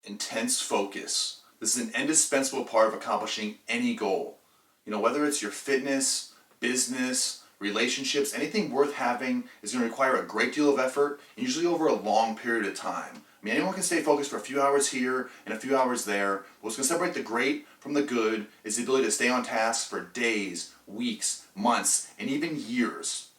intense focus. This is an indispensable part of accomplishing any goal. Whether it's your fitness, business, relationships, anything worth having is going to require a great deal of effort and usually over a long period of time. Anyone can stay focused for a few hours here and a few hours there. What's going to separate the great from the good is the ability to stay on task for days, weeks, months, and even years.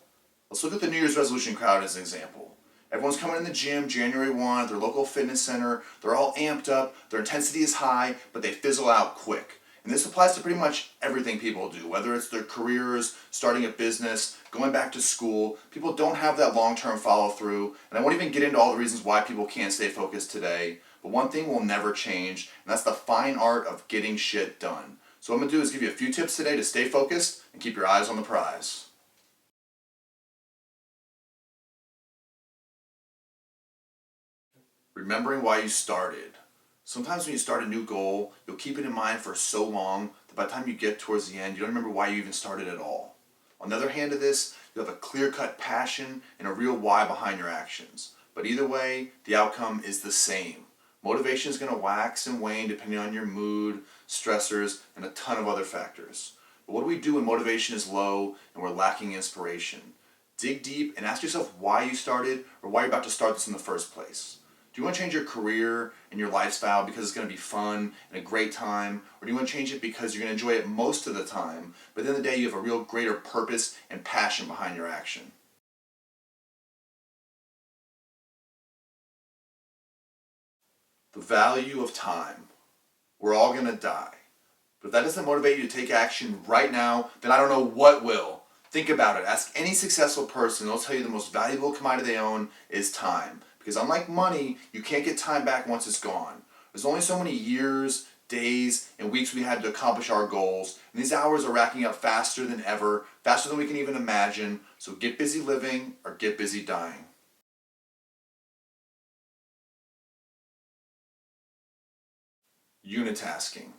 Let's look at the New Year's resolution crowd as an example. Everyone's coming in the gym January 1 at their local fitness center. They're all amped up, their intensity is high, but they fizzle out quick. And this applies to pretty much everything people do, whether it's their careers, starting a business, going back to school. People don't have that long-term follow-through, and I won't even get into all the reasons why people can't stay focused today. But one thing will never change, and that's the fine art of getting shit done. So what I'm going to do is give you a few tips today to stay focused and keep your eyes on the prize. Remembering why you started. Sometimes when you start a new goal, you'll keep it in mind for so long that by the time you get towards the end, you don't remember why you even started at all. On the other hand of this, you'll have a clear-cut passion and a real why behind your actions. But either way, the outcome is the same. Motivation is going to wax and wane depending on your mood, stressors, and a ton of other factors. But what do we do when motivation is low and we're lacking inspiration? Dig deep and ask yourself why you started or why you're about to start this in the first place. Do you want to change your career and your lifestyle because it's going to be fun and a great time? Or do you want to change it because you're going to enjoy it most of the time, but at the end of the day you have a real greater purpose and passion behind your action? The value of time. We're all going to die. But if that doesn't motivate you to take action right now, then I don't know what will. Think about it. Ask any successful person. They'll tell you the most valuable commodity they own is time. Because unlike money, you can't get time back once it's gone. There's only so many years, days, and weeks we had to accomplish our goals. And these hours are racking up faster than ever, faster than we can even imagine. So get busy living or get busy dying. Unitasking.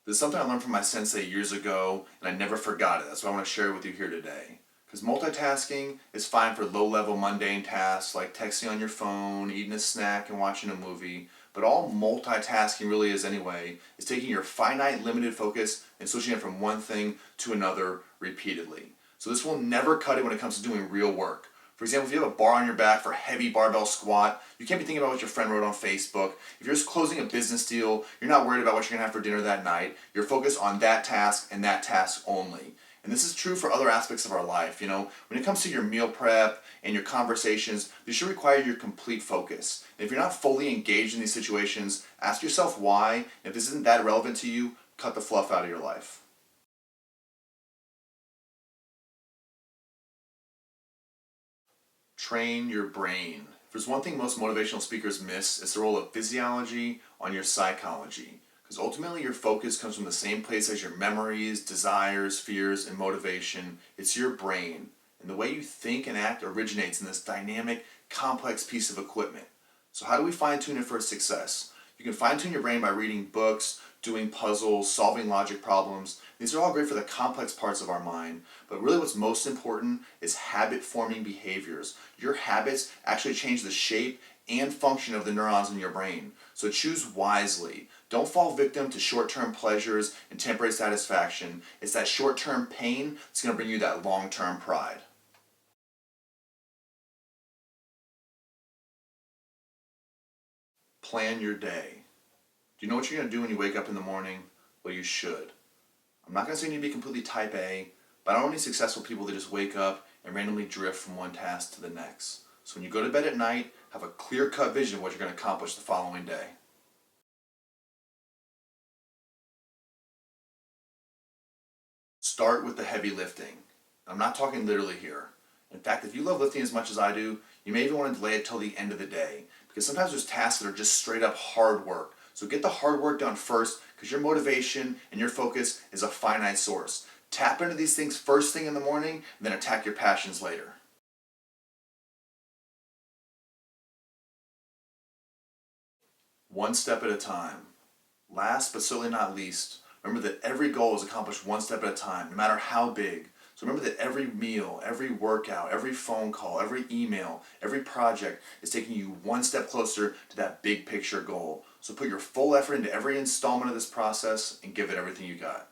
This is something I learned from my sensei years ago, and I never forgot it. That's why I want to share it with you here today. Because multitasking is fine for low-level mundane tasks like texting on your phone, eating a snack, and watching a movie. But all multitasking really is anyway is taking your finite, limited focus and switching it from one thing to another repeatedly. So this will never cut it when it comes to doing real work. For example, if you have a bar on your back for a heavy barbell squat, you can't be thinking about what your friend wrote on Facebook. If you're just closing a business deal, you're not worried about what you're going to have for dinner that night. You're focused on that task and that task only. And this is true for other aspects of our life. When it comes to your meal prep and your conversations, they should require your complete focus. And if you're not fully engaged in these situations, ask yourself why. And if this isn't that relevant to you, cut the fluff out of your life. Train your brain. If there's one thing most motivational speakers miss, it's the role of physiology on your psychology. Because ultimately your focus comes from the same place as your memories, desires, fears, and motivation. It's your brain. And the way you think and act originates in this dynamic, complex piece of equipment. So how do we fine-tune it for success? You can fine-tune your brain by reading books, doing puzzles, solving logic problems. These are all great for the complex parts of our mind, but really what's most important is habit-forming behaviors. Your habits actually change the shape and function of the neurons in your brain. So choose wisely. Don't fall victim to short-term pleasures and temporary satisfaction. It's that short-term pain that's going to bring you that long-term pride. Plan your day. Do you know what you're going to do when you wake up in the morning? Well, you should. I'm not going to say you need to be completely type A, but I don't know any successful people that just wake up and randomly drift from one task to the next. So when you go to bed at night, have a clear-cut vision of what you're going to accomplish the following day. Start with the heavy lifting. I'm not talking literally here. In fact, if you love lifting as much as I do, you may even want to delay it till the end of the day. Because sometimes there's tasks that are just straight up hard work. So get the hard work done first, because your motivation and your focus is a finite source. Tap into these things first thing in the morning, and then attack your passions later. One step at a time. Last but certainly not least, remember that every goal is accomplished one step at a time, no matter how big. So remember that every meal, every workout, every phone call, every email, every project is taking you one step closer to that big picture goal. So put your full effort into every installment of this process and give it everything you got.